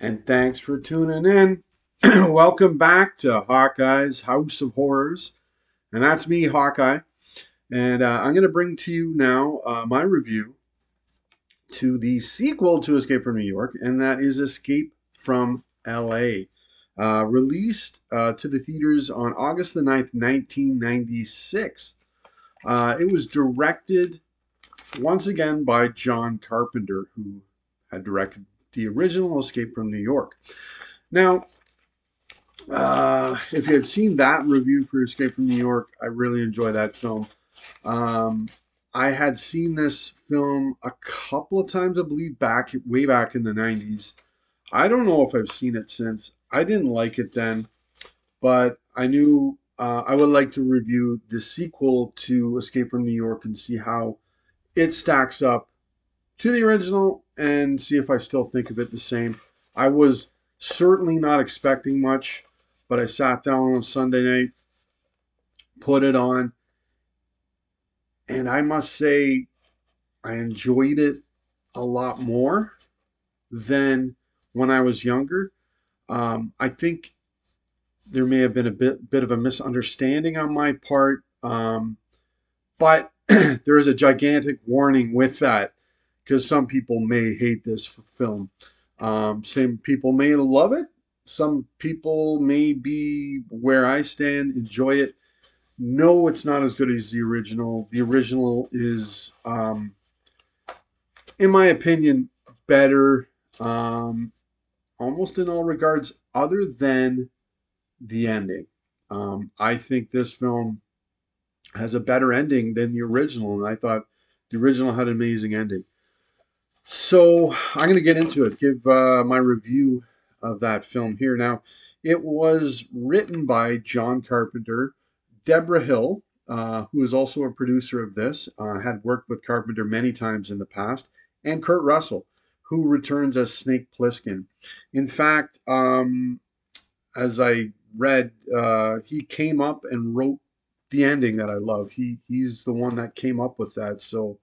And thanks for tuning in. Welcome back to Hawkeye's House of Horrors. And that's me, Hawkeye. And I'm going to bring to you now my review to the sequel to Escape from New York, and that is Escape from LA. Released to the theaters on August the 9th, 1996. It was directed once again by John Carpenter, who had directed the original Escape from New York. Now, if you have seen that review for Escape from New York, I really enjoy that film. Um, I had seen this film a couple of times, I believe, way back in the 90s. I don't know if I've seen it since. I didn't like it then, but I knew I would like to review the sequel to Escape from New York and see how it stacks up to the original and see if I still think of it the same. I was certainly not expecting much, but I sat down on Sunday night, put it on, and I must say I enjoyed it a lot more than when I was younger. I think there may have been a bit of a misunderstanding on my part, but there is a gigantic warning with that because some people may hate this film. Some people may love it. Some people may be where I stand, enjoy it. No, it's not as good as the original. The original is, in my opinion, better, um, almost in all regards, other than the ending. I think this film has a better ending than the original, and I thought the original had an amazing ending. So I'm going to get into it, give my review of that film here. Now, it was written by John Carpenter, Deborah Hill, who is also a producer of this, had worked with Carpenter many times in the past, and Kurt Russell, who returns as Snake Plissken. In fact, as I read, he came up and wrote the ending that I love. He's the one that came up with that, so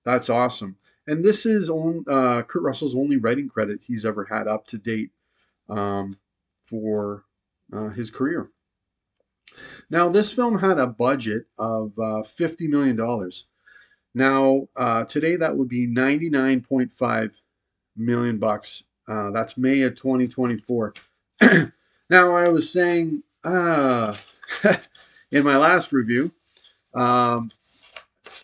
that's awesome. And this is Kurt Russell's only writing credit he's ever had up to date um, for his career. Now, this film had a budget of $50 million. Now, today that would be 99.5 million bucks. That's May of 2024. Now, I was saying in my last review, um,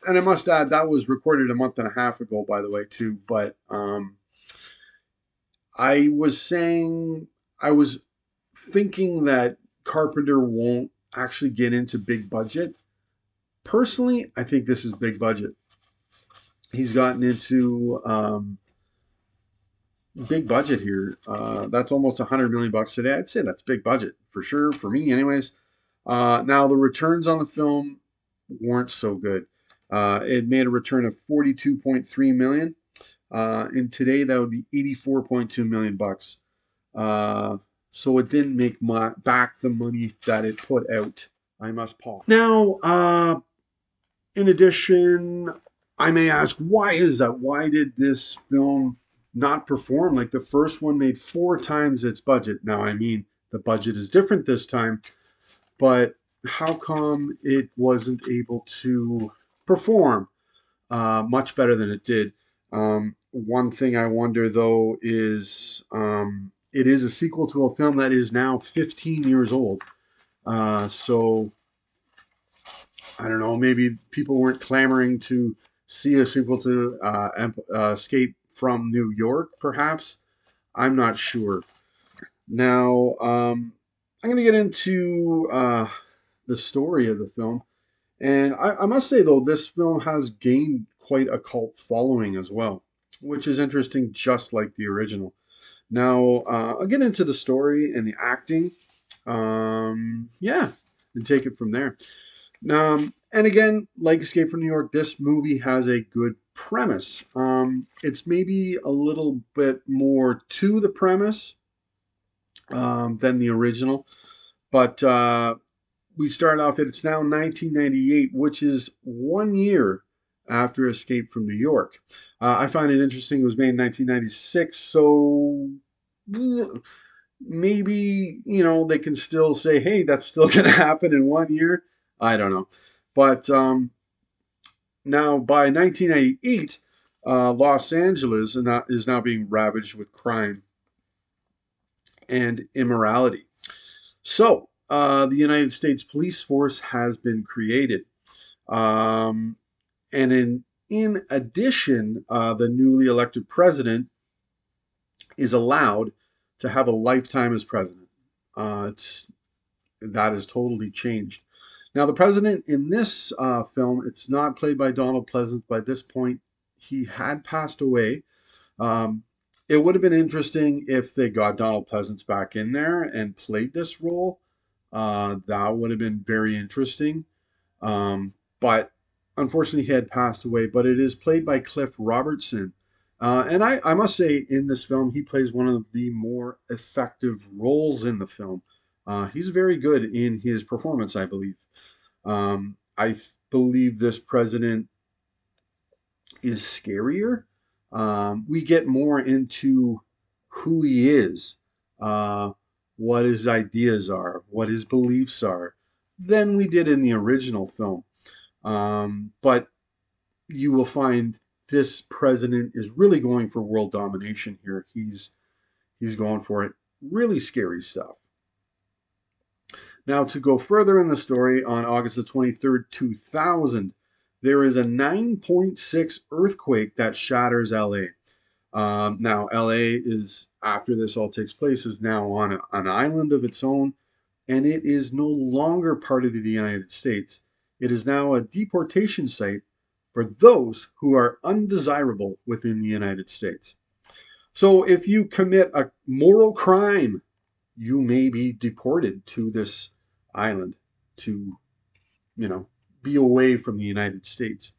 and I must add that was recorded a month and a half ago, by the way, too. But I was saying I was thinking that Carpenter won't actually get into big budget. Personally, I think this is big budget. He's gotten into big budget here. That's almost 100 million bucks today. I'd say that's big budget for sure for me, anyways. Now the returns on the film weren't so good. It made a return of 42.3 million. And today that would be 84.2 million bucks. So it didn't make back the money that it put out. I must pause. Now, in addition, I may ask, why is that? Why did this film not perform? Like the first one made 4 times its budget. Now, I mean, the budget is different this time, but how come it wasn't able to perform much better than it did? One thing I wonder though is it is a sequel to a film that is now 15 years old. So I don't know, maybe people weren't clamoring to see a sequel to Escape from New York, perhaps. I'm not sure. Now, I'm going to get into the story of the film. And I must say, though, this film has gained quite a cult following as well, which is interesting, just like the original. Now, I'll get into the story and the acting. Yeah, and take it from there. And again, like Escape from New York, this movie has a good premise. It's maybe a little bit more to the premise than the original, but we start off it's now 1998, which is 1 year after Escape from New York. I find it interesting. It was made in 1996, so maybe, they can still say, hey, that's still going to happen in 1 year. I don't know. But now by 1998, Los Angeles is now being ravaged with crime and immorality. So the United States police force has been created. Um, and in addition, the newly elected president is allowed to have a lifetime as president. It's That has totally changed. Now, the president in this film, it's not played by Donald Pleasant. By this point, he had passed away. Um, it would have been interesting if they got Donald Pleasance back in there and played this role. That would have been very interesting. But unfortunately, he had passed away. But it is played by Cliff Robertson. And I must say, in this film, he plays one of the more effective roles in the film. He's very good in his performance, I believe. Believe this president is scarier. We get more into who he is, uh, what his ideas are, what his beliefs are, than we did in the original film. But you will find this president is really going for world domination here. He's going for it. Really scary stuff. Now, to go further in the story, on August the 23rd, 2000, there is a 9.6 earthquake that shatters LA. Now, LA is, after this all takes place, is now on an island of its own, and it is no longer part of the United States. It is now a deportation site for those who are undesirable within the United States. So if you commit a moral crime, you may be deported to this island to, you know, be away from the United States.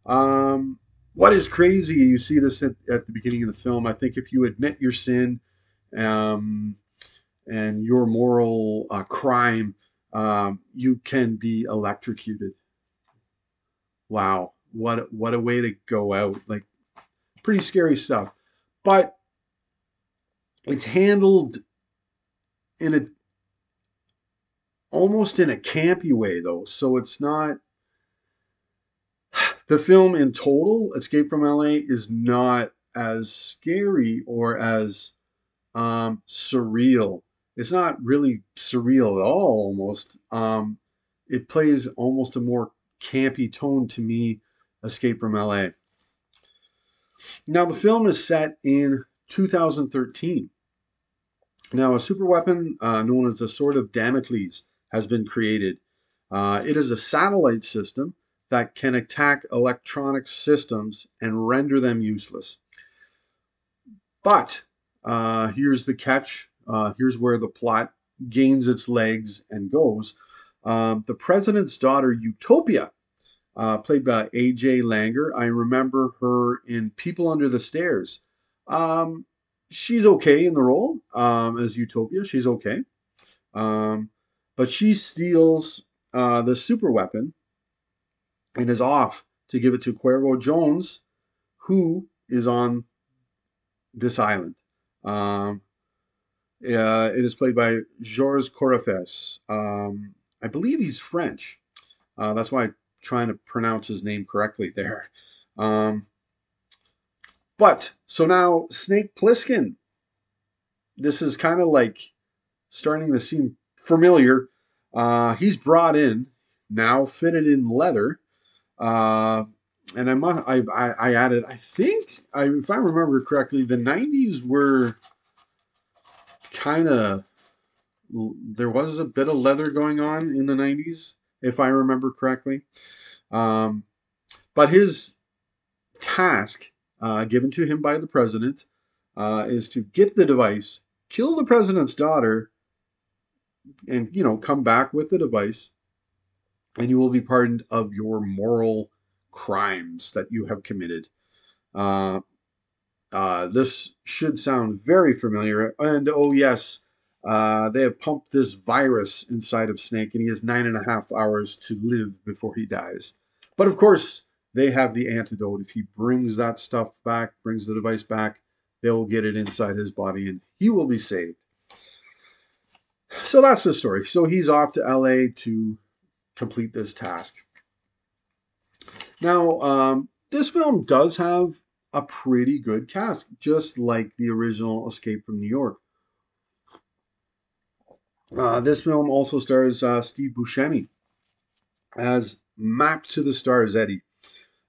What is crazy, you see this at the beginning of the film, I think if you admit your sin um, and your moral crime, you can be electrocuted. Wow, what a way to go out. Like, pretty scary stuff. But it's handled in a almost in a campy way though. So it's not the film in total, Escape from LA, is not as scary or as surreal. It's not really surreal at all, almost. It plays almost a more campy tone to me, Escape from LA. Now, the film is set in 2013. Now, a super weapon known as the Sword of Damocles has been created. It is a satellite system that can attack electronic systems and render them useless. But here's the catch. Here's where the plot gains its legs and goes. The president's daughter, Utopia, played by AJ Langer. I remember her in People Under the Stairs. Um, she's okay in the role as Utopia. She's okay. Um, but she steals the super weapon and is off to give it to Cuervo Jones, who is on this island. Um, it is played by Georges Correfes. I believe he's French. That's why I'm trying to pronounce his name correctly there. Um, but so now Snake Plissken. This is kind of like starting to seem familiar. He's brought in now, fitted in leather. Uh, and I added, I think, if I remember correctly, the 90s were kind of, there was a bit of leather going on in the 90s, if I remember correctly. Um, but his task given to him by the president is to get the device, kill the president's daughter, and, come back with the device, and you will be pardoned of your moral crimes that you have committed. Uh, this should sound very familiar. And oh, yes, they have pumped this virus inside of Snake, and he has 9.5 hours to live before he dies. But of course, they have the antidote. If he brings that stuff back, brings the device back, they will get it inside his body and he will be saved. So that's the story. So he's off to LA to complete this task. Now, this film does have a pretty good cast, just like the original Escape from New York. This film also stars Steve Buscemi as Mapped to the Stars Eddie.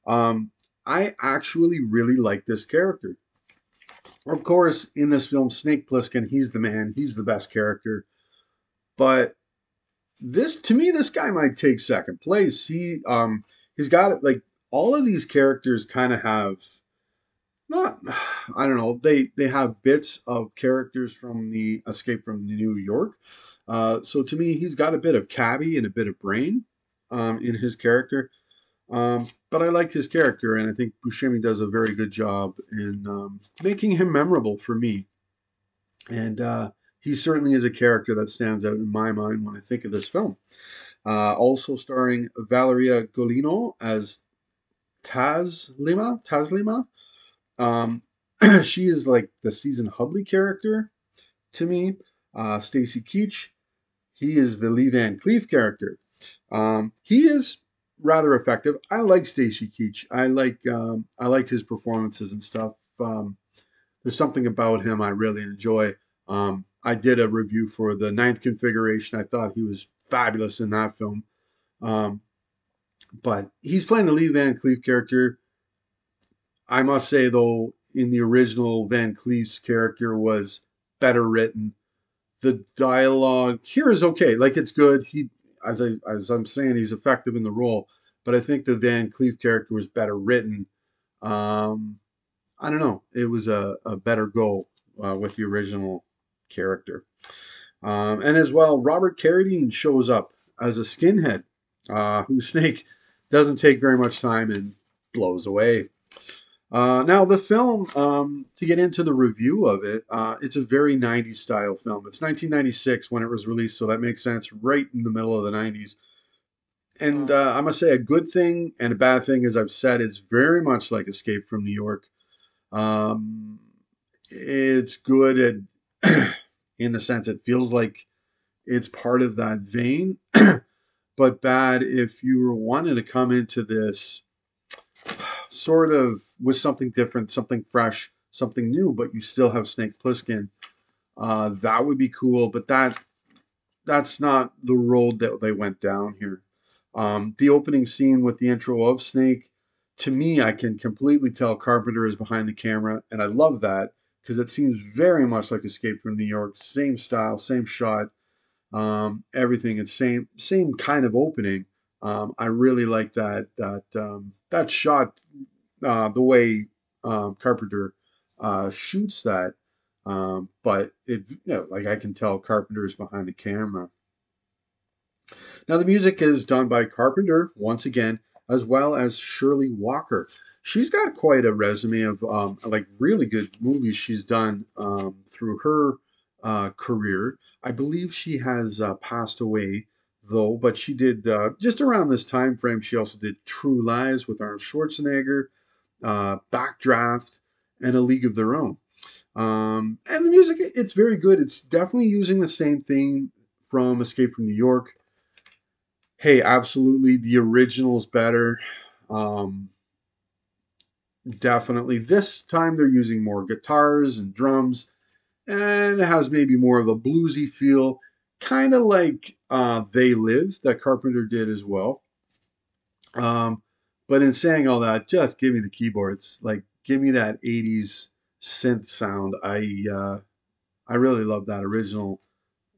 Um, I actually really like this character. Of course, in this film, Snake Plissken, he's the man, he's the best character. But this, to me, this guy might take second place. He's got like all of these characters kind of have not, I don't know, they have bits of characters from the Escape from New York. So to me, he's got a bit of Cabby and a bit of Brain in his character. But I like his character, and I think Buscemi does a very good job in making him memorable for me. And he certainly is a character that stands out in my mind when I think of this film. Also starring Valeria Golino as Taz Lima. Um, she is like the season Hubley character to me. Stacy Keach, he is the Lee Van Cleef character. He is rather effective. I like Stacy Keach. I like his performances and stuff. There's something about him I really enjoy. I did a review for the Ninth Configuration. I thought he was fabulous in that film. Um, but he's playing the Lee Van Cleef character. I must say, though, in the original, Van Cleef's character was better written. The dialogue here is okay, like it's good. As I'm saying, he's effective in the role, but I think the Van Cleef character was better written. Um, I don't know. It was a better go with the original character. And as well, Robert Carradine shows up as a skinhead, whose Snake doesn't take very much time and blows away. Now, the film, to get into the review of it, it's a very 90s style film. It's 1996 when it was released, so that makes sense right in the middle of the 90s. And I must say, a good thing and a bad thing, as I've said, is very much like Escape from New York. Um, it's good in the sense it feels like it's part of that vein, but bad if you were wanting to come into this sort of with something different, something fresh, something new, but you still have Snake Plissken. That would be cool, but that's not the road that they went down here. The opening scene with the intro of Snake, to me, I can completely tell Carpenter is behind the camera, and I love that because it seems very much like Escape from New York. Same style, same shot, everything. It's same kind of opening. I really like that shot, the way Carpenter shoots that. But like I can tell Carpenter is behind the camera. Now, the music is done by Carpenter, once again, as well as Shirley Walker. She's got quite a resume of like really good movies she's done through her career. I believe she has passed away though, but she did just around this time frame. She also did True Lies with Arnold Schwarzenegger, Backdraft, and A League of Their Own. And the music, it's very good. It's definitely using the same theme from Escape from New York. Hey, absolutely. The original's better. Um, Definitely. This time they're using more guitars and drums, and it has maybe more of a bluesy feel, kind of like They Live that Carpenter did as well. Um, but in saying all that, just give me the keyboards. Like, give me that 80s synth sound. I really love that original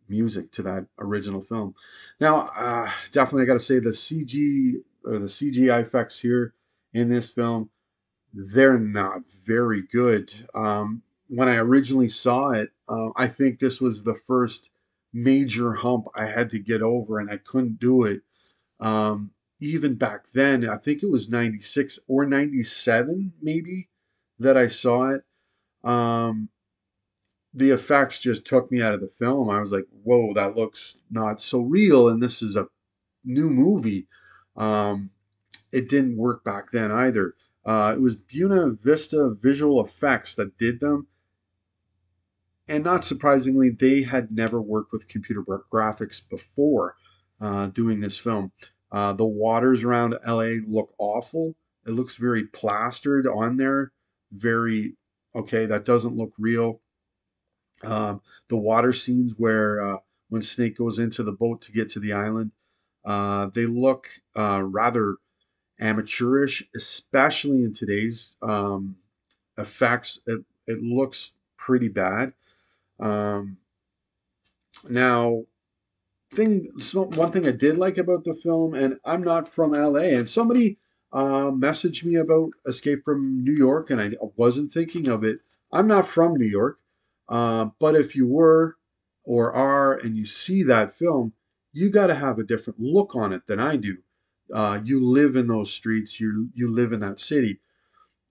music to that original film. Now, definitely, I got to say the CG or the CGI effects here in this film, they're not very good. When I originally saw it, I think this was the first major hump I had to get over, and I couldn't do it. Even back then, I think it was 96 or 97, maybe, that I saw it. Um, the effects just took me out of the film. I was like, whoa, that looks not so real, and this is a new movie. Um, it didn't work back then either. It was Buena Vista Visual Effects that did them, And not surprisingly, they had never worked with computer graphics before doing this film. The waters around LA look awful. It looks very plastered on there. Very, okay, that doesn't look real. The water scenes where when Snake goes into the boat to get to the island, they look rather amateurish, especially in today's effects. It looks pretty bad. Um, Now, one thing I did like about the film, and I'm not from LA, and somebody messaged me about Escape from New York, and I wasn't thinking of it. I'm not from New York, but if you were or are, and you see that film, you got to have a different look on it than I do. You live in those streets, you live in that city.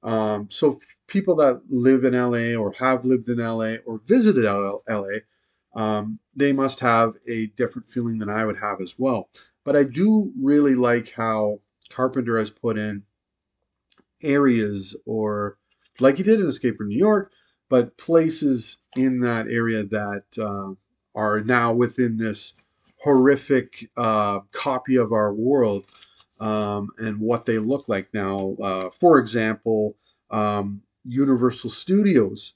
So people that live in LA or have lived in LA or visited LA, they must have a different feeling than I would have as well. But I do really like how Carpenter has put in areas, or like he did in Escape from New York, but places in that area that are now within this horrific copy of our world, and what they look like now. For example, Universal Studios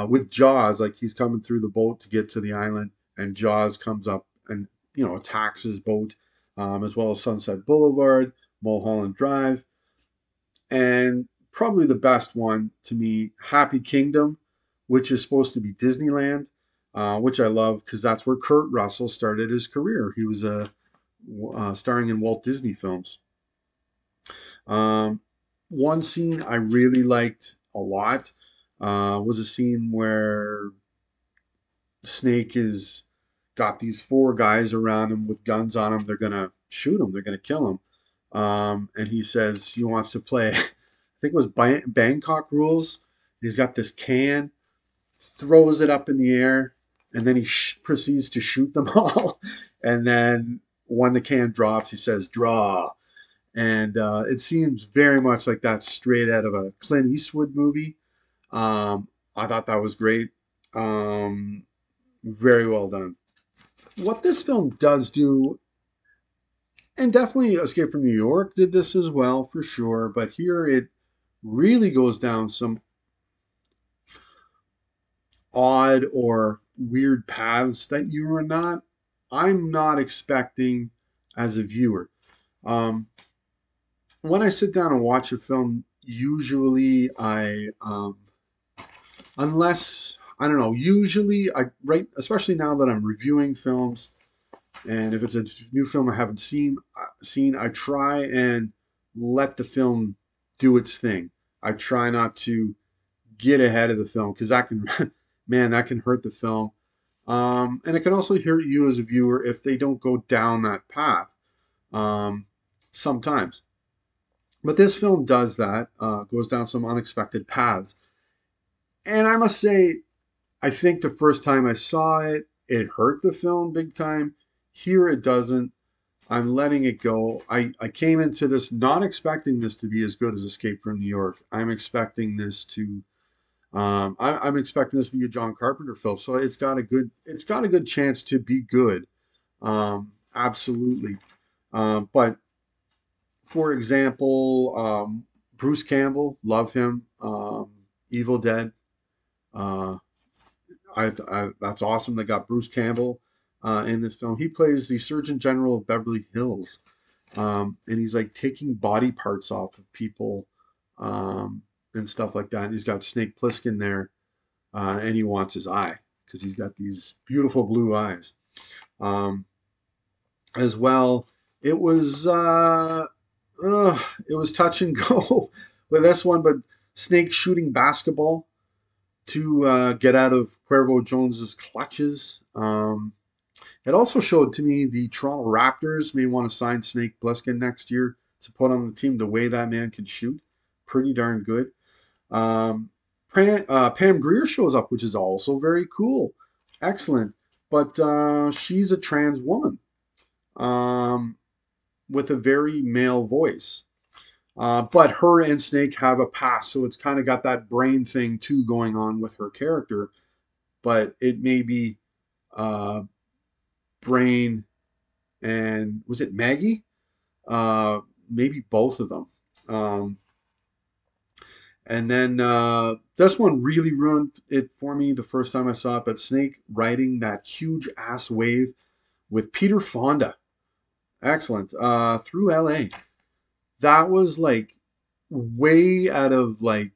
with Jaws, like he's coming through the boat to get to the island, and Jaws comes up and attacks his boat, as well as Sunset Boulevard, Mulholland Drive, and probably the best one to me, Happy Kingdom, which is supposed to be Disneyland, which I love because that's where Kurt Russell started his career. He was starring in Walt Disney films. Um, One scene I really liked a lot was a scene where Snake is got these four guys around him with guns on him. They're gonna shoot him. They're gonna kill him. And he says he wants to play. I think it was Bangkok Rules. He's got this can, throws it up in the air, and then he proceeds to shoot them all. And then when the can drops, he says, "Draw." And it seems very much like that's straight out of a Clint Eastwood movie. I thought that was great. Um, very well done. What this film does do, and definitely Escape from New York did this as well for sure, but here it really goes down some odd or weird paths that I'm not expecting as a viewer. Um, when I sit down and watch a film, usually unless I don't know, usually right, especially now that I'm reviewing films, and if it's a new film I haven't seen, I try and let the film do its thing. I try not to get ahead of the film because that can, man, that can hurt the film. And it can also hurt you as a viewer if they don't go down that path. Um, Sometimes, but this film does that. Goes down some unexpected paths, and I must say, I think the first time I saw it, it hurt the film big time. Here it doesn't. I'm letting it go. I came into this not expecting this to be as good as Escape from New York. I'm expecting this to be a John Carpenter film, so it's got a good chance to be good. Absolutely. But for example, Bruce Campbell, love him. Evil Dead. Uh, that's awesome. They got Bruce Campbell in this film. He plays the Surgeon General of Beverly Hills, and he's like taking body parts off of people, and stuff like that. And he's got Snake Plissken there, and he wants his eye because he's got these beautiful blue eyes. Um, as well, it was uh, it was touch and go with this one, but Snake shooting basketball to get out of Cuervo Jones's clutches. It also showed to me the Toronto Raptors may want to sign Snake Plissken next year to put on the team. The way that man can shoot, pretty darn good. Um, Pam Grier shows up, which is also very cool, excellent. But she's a trans woman, um, with a very male voice. But her and Snake have a past, so it's kind of got that brain thing too going on with her character. but it may be uh, Brain and was it Maggie? Maybe both of them. Um, and then this one really ruined it for me the first time I saw it. But Snake riding that huge ass wave with Peter Fonda, excellent, through LA. That was like way out of like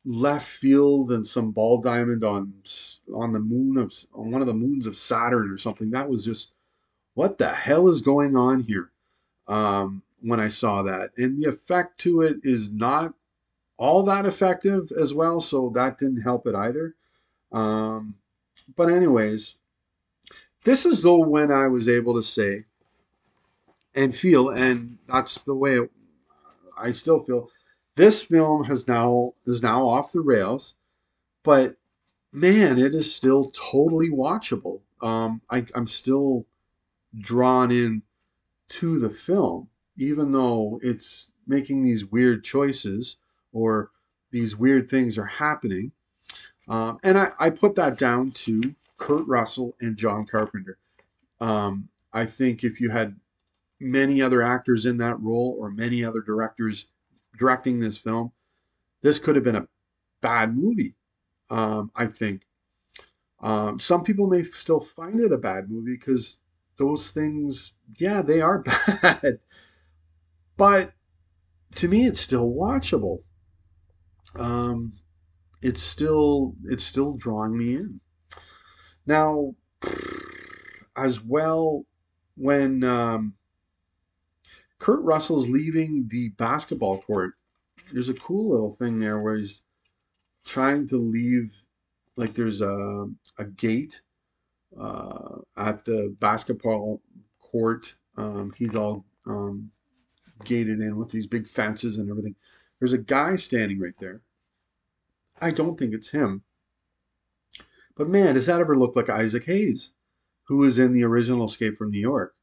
left field and some ball diamond on the moon of on one of the moons of Saturn or something. That was just what the hell is going on here? When I saw that, and the effect to it is not all that effective as well, so that didn't help it either. Um, but anyways, this is though when I was able to say and feel, and that's the way I still feel. This film is now off the rails, but man, it is still totally watchable. I'm still drawn in to the film, even though it's making these weird choices or these weird things are happening. And I put that down to Kurt Russell and John Carpenter. I think if you had many other actors in that role or many other directors directing this film, this could have been a bad movie. I think some people may still find it a bad movie because those things, yeah, they are bad. But to me, it's still watchable. Um, it's still drawing me in. Now, as well, when Kurt Russell's leaving the basketball court, there's a cool little thing there where he's trying to leave. Like there's a gate at the basketball court. He's all gated in with these big fences and everything. There's a guy standing right there. I don't think it's him. But man, does that ever look like Isaac Hayes, who was in the original Escape from New York?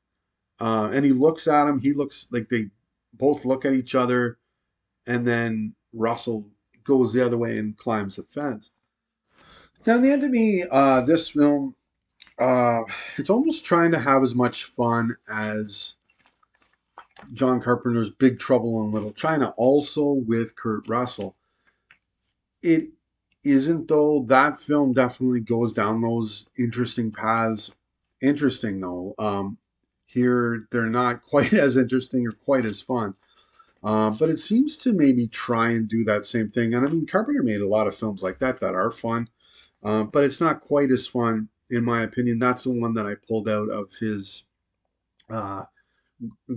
And he looks at him. He looks like they both look at each other, and then Russell goes the other way and climbs the fence. Now, in the end of me, this film, uh, it's almost trying to have as much fun as John Carpenter's Big Trouble in Little China, also with Kurt Russell. It isn't though. That film definitely goes down those interesting paths. Interesting though. Here they're not quite as interesting or quite as fun. But it seems to maybe try and do that same thing. And I mean, Carpenter made a lot of films like that that are fun, but it's not quite as fun, in my opinion. That's the one that I pulled out of his uh,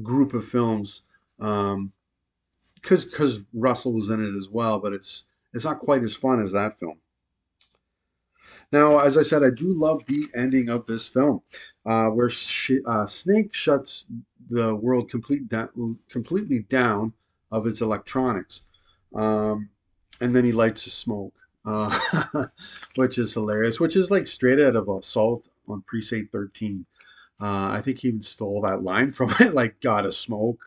group of films, because Russell was in it as well. But it's not quite as fun as that film. Now, as I said, I do love the ending of this film, where Snake shuts the world completely down of its electronics, um, and then he lights a smoke, which is hilarious. Which is like straight out of Assault on Precinct 13. I think he even stole that line from it, like "Gotta smoke."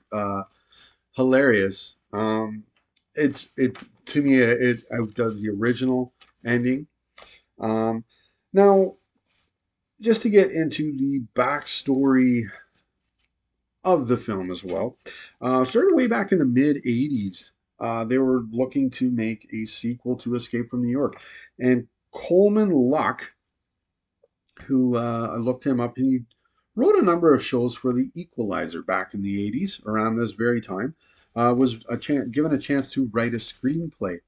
Hilarious. It to me it outdoes the original ending. Um, Now, just to get into the backstory of the film as well, started way back in the mid 80s. They were looking to make a sequel to Escape from New York. And Coleman Luck, who I looked him up, and he wrote a number of shows for The Equalizer back in the 80s, around this very time, was given a chance to write a screenplay.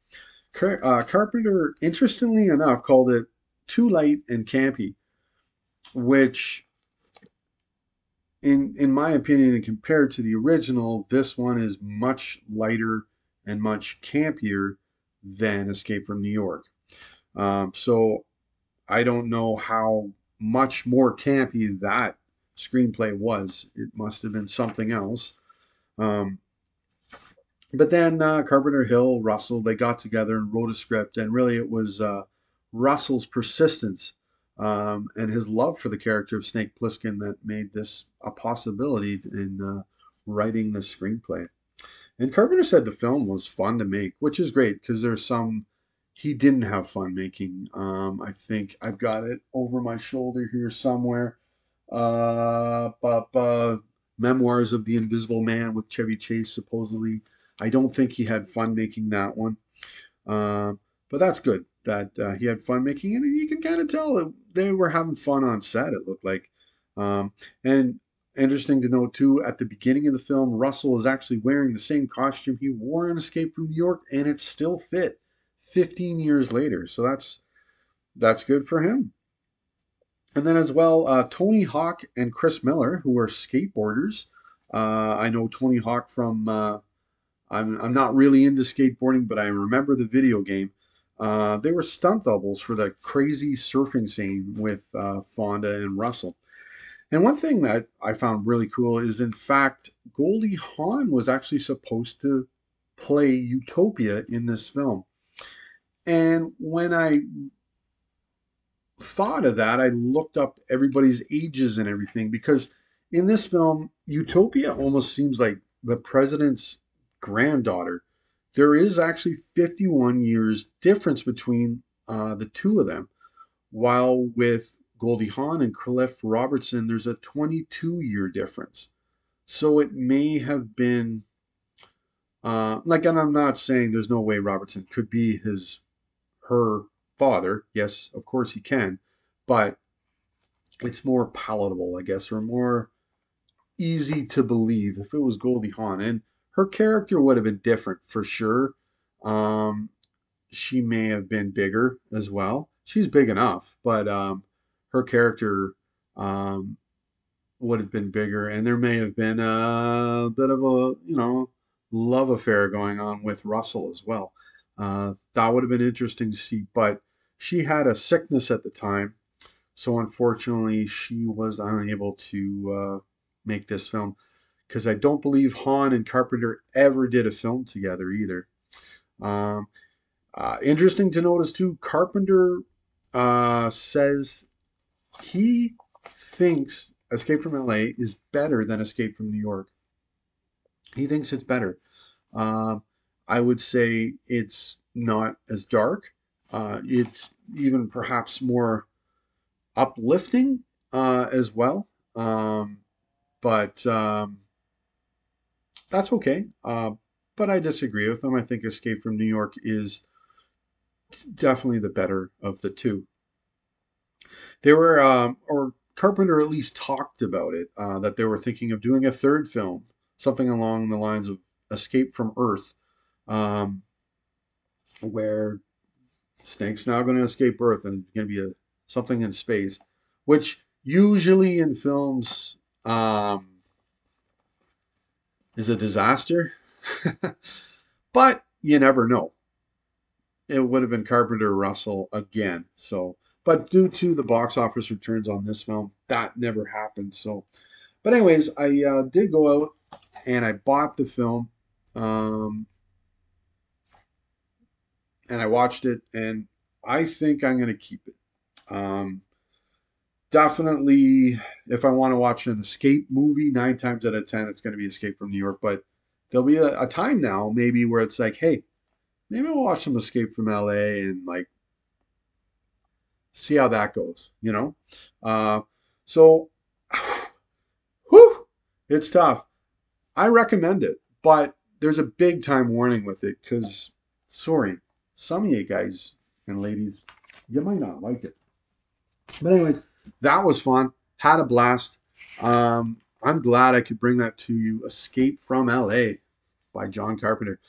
Carpenter, interestingly enough, called it too light and campy, which in my opinion and compared to the original, this one is much lighter and much campier than Escape from New York. So I don't know how much more campy that screenplay was. It must have been something else. um, but then Carpenter, Hill, Russell, they got together and wrote a script, and really it was Russell's persistence and his love for the character of Snake Plissken that made this a possibility in writing the screenplay. And Carpenter said the film was fun to make, which is great because there's some he didn't have fun making. I think I've got it over my shoulder here somewhere. Memoirs of the Invisible Man with Chevy Chase, supposedly. I don't think he had fun making that one. Um, but that's good that he had fun making it. And you can kind of tell that they were having fun on set, it looked like. And interesting to note, too, at the beginning of the film, Russell is actually wearing the same costume he wore in Escape from New York, and it still fit 15 years later. So that's good for him. And then as well, Tony Hawk and Chris Miller, who are skateboarders. I know Tony Hawk from I'm not really into skateboarding, but I remember the video game. They were stunt doubles for the crazy surfing scene with Fonda and Russell. And one thing that I found really cool is, in fact, Goldie Hawn was actually supposed to play Utopia in this film. And when I thought of that, I looked up everybody's ages and everything because in this film, Utopia almost seems like the president's granddaughter. There is actually 51 years difference between the two of them, while with Goldie Hawn and Cliff Robertson, there's a 22-year difference. So it may have been and I'm not saying there's no way Robertson could be her father. Yes, of course he can, but it's more palatable, I guess, or more easy to believe if it was Goldie Hawn. And her character would have been different for sure. Um, she may have been bigger as well. She's big enough, but her character um, would have been bigger, and there may have been a bit of a love affair going on with Russell as well. That would have been interesting to see, but she had a sickness at the time, so unfortunately, she was unable to make this film because I don't believe Hahn and Carpenter ever did a film together either. Um, Interesting to notice too, Carpenter says he thinks Escape from LA is better than Escape from New York. He thinks it's better. Um, I would say it's not as dark. It's even perhaps more uplifting as well. But That's okay. But I disagree with them. I think Escape from New York is definitely the better of the two. They were, or Carpenter at least talked about it, that they were thinking of doing a third film, something along the lines of Escape from Earth, um, where Snake's now going to escape Earth and going to be something in space, which usually in films is a disaster. But you never know. It would have been Carpenter Russell again. So, but due to the box office returns on this film, that never happened. So, but anyways, I did go out and I bought the film, um, and I watched it, and I think I'm going to keep it. Um, Definitely, if I want to watch an escape movie, 9 times out of 10, it's going to be Escape from New York. But there'll be a time now, maybe, where it's like, hey, maybe I'll watch some Escape from LA and like see how that goes, you know? Uh, so, whew, it's tough. I recommend it, but there's a big time warning with it because, sorry, some of you guys and ladies, you might not like it. But anyways, that was fun. Had a blast. I'm glad I could bring that to you. Escape from LA by John Carpenter.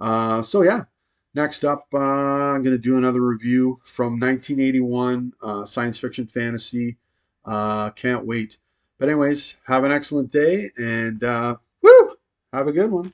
So yeah, next up, I'm gonna do another review from 1981, science fiction fantasy. Can't wait. But anyways, have an excellent day and woo, have a good one.